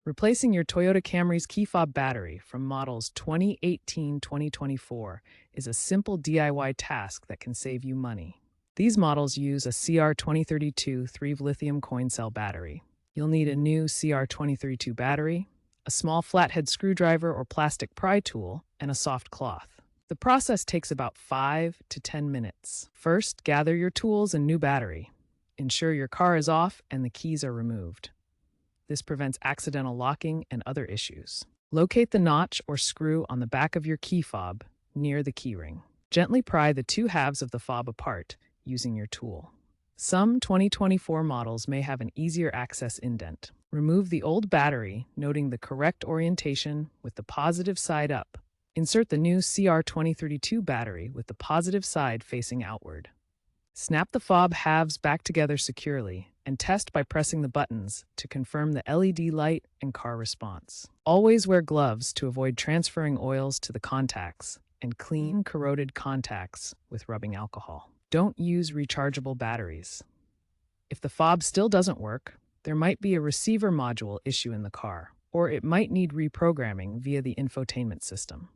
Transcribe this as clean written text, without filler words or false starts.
Replacing your Toyota Camry's key fob battery from models 2018-2024 is a simple DIY task that can save you money. These models use a CR2032 3V lithium coin cell battery. You'll need a new CR2032 battery, a small flathead screwdriver or plastic pry tool, and a soft cloth. The process takes about 5 to 10 minutes. First, gather your tools and new battery. Ensure your car is off and the keys are removed. This prevents accidental locking and other issues. Locate the notch or screw on the back of your key fob near the keyring. Gently pry the two halves of the fob apart using your tool. Some 2024 models may have an easier access indent. Remove the old battery, noting the correct orientation with the positive side up. Insert the new CR2032 battery with the positive side facing outward. Snap the fob halves back together securely and test by pressing the buttons to confirm the LED light and car response. Always wear gloves to avoid transferring oils to the contacts and clean corroded contacts with rubbing alcohol. Don't use rechargeable batteries. If the fob still doesn't work, there might be a receiver module issue in the car, or it might need reprogramming via the infotainment system.